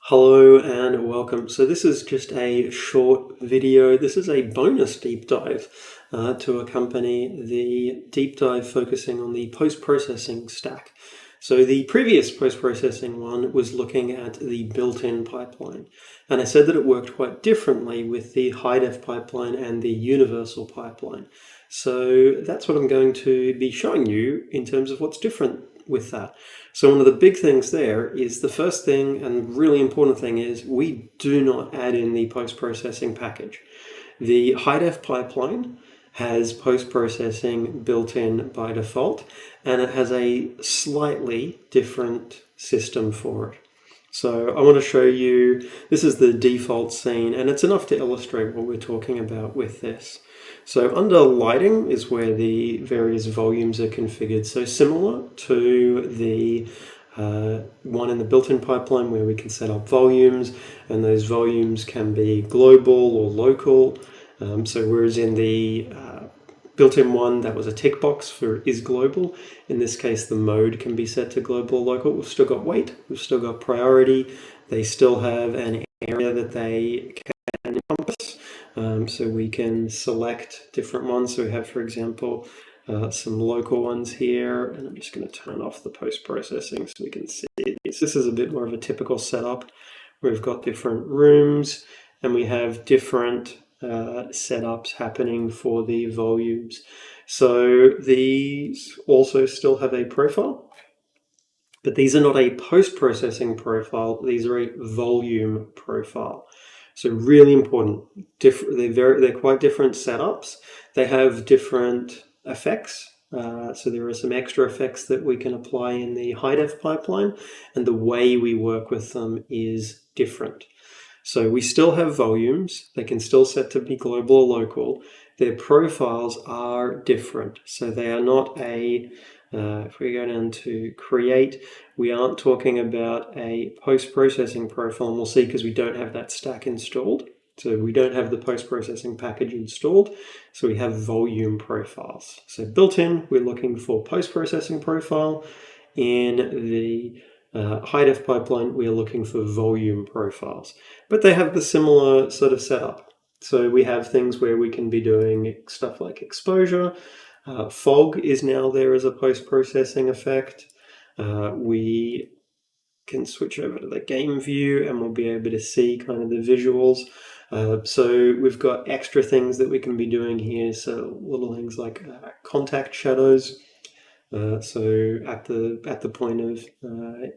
Hello and welcome. So this is just a short video. This is a bonus deep dive to accompany the deep dive focusing on the post-processing stack. So the previous post-processing one was looking at the built-in pipeline. And I said that it worked quite differently with the high-def pipeline and the universal pipeline. So that's what I'm going to be showing you in terms of what's different with that. So one of the big things there is the first thing and really important thing is we do not add in the post-processing package. The high-def pipeline has post-processing built in by default, and it has a slightly different system for it. So I want to show you, this is the default scene, and it's enough to illustrate what we're talking about with this. So under lighting is where the various volumes are configured. So similar to the one in the built-in pipeline where we can set up volumes, and those volumes can be global or local. So whereas in the built-in one, that was a tick box for is global. In this case, the mode can be set to global or local. We've still got weight, we've still got priority. They still have an area that they can encompass. So we can select different ones. So we have, for example, some local ones here, and I'm just going to turn off the post-processing so we can see these. This is a bit more of a typical setup. We've got different rooms, and we have different setups happening for the volumes. So these also still have a profile, but these are not a post-processing profile. These are a volume profile. So really important. They're quite different setups. They have different effects. So there are some extra effects that we can apply in the high-def pipeline, and the way we work with them is different. So we still have volumes. They can still set to be global or local. Their profiles are different. So they are not a, if we go down to create, we aren't talking about a post-processing profile, and we'll see because we don't have that stack installed. So we don't have the post-processing package installed, so we have volume profiles. So built in, we're looking for post-processing profile. In the high-def pipeline, we are looking for volume profiles. But they have the similar sort of setup. So we have things where we can be doing stuff like exposure. Fog is now there as a post-processing effect. We can switch over to the game view and we'll be able to see kind of the visuals. So we've got extra things that we can be doing here. So little things like contact shadows. So at the point of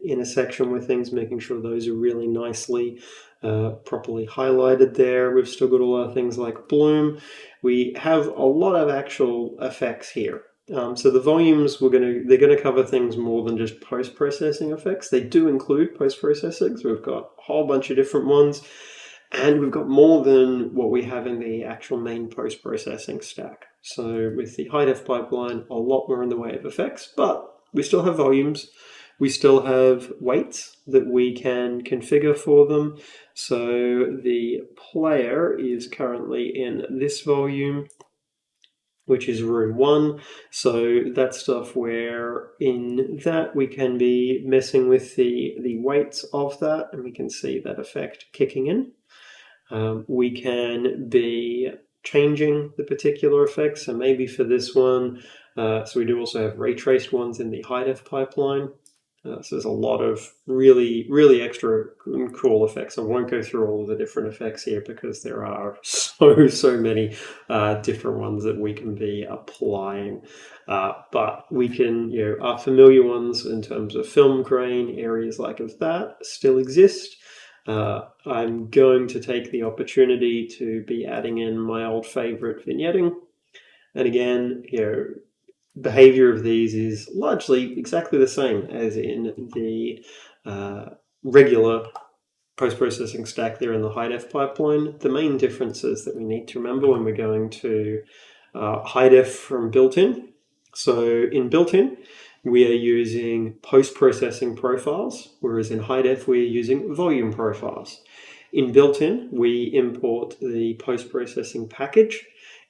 intersection with things, making sure those are really nicely properly highlighted there. We've still got all our things like bloom. We have a lot of actual effects here. So the volumes, they're gonna cover things more than just post-processing effects. They do include post-processing, so we've got a whole bunch of different ones, and we've got more than what we have in the actual main post-processing stack. So with the high-def pipeline, a lot more in the way of effects, but we still have volumes. We still have weights that we can configure for them. So the player is currently in this volume, which is room 1. So that's stuff where in that we can be messing with the weights of that, and we can see that effect kicking in. We can be changing the particular effects, so maybe for this one, so we do also have ray traced ones in the high-def pipeline. So there's a lot of really, really extra cool effects. I won't go through all of the different effects here because there are so many different ones that we can be applying. But we can, our familiar ones in terms of film grain, areas like of that still exist. I'm going to take the opportunity to be adding in my old favorite vignetting. And again, behavior of these is largely exactly the same as in the regular post-processing stack there in the high-def pipeline. The main differences that we need to remember when we're going to high-def from built-in. So in built-in, we are using post-processing profiles, whereas in high-def we are using volume profiles. In built-in, we import the post-processing package.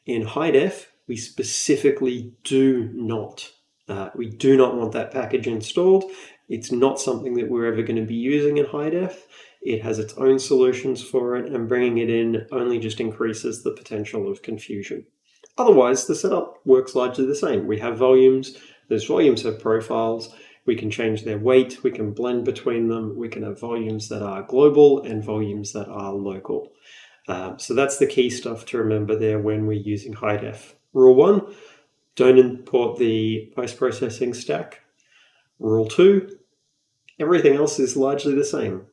In high-def, we specifically do not want that package installed. It's not something that we're ever going to be using in high-def. It has its own solutions for it, and bringing it in only just increases the potential of confusion. Otherwise, the setup works largely the same. We have volumes, those volumes have profiles, we can change their weight, we can blend between them, we can have volumes that are global and volumes that are local. So that's the key stuff to remember there when we're using high def. Rule 1, don't import the post-processing stack. Rule 2, everything else is largely the same.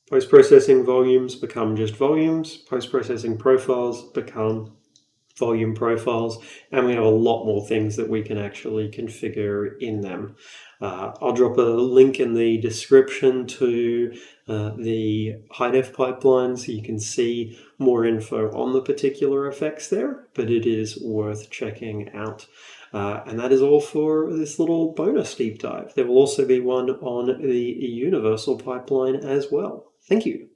Post-processing volumes become just volumes, post-processing profiles become volume profiles, and we have a lot more things that we can actually configure in them. I'll drop a link in the description to the high-def pipeline so you can see more info on the particular effects there, but it is worth checking out. And that is all for this little bonus deep dive. There will also be one on the universal pipeline as well. Thank you.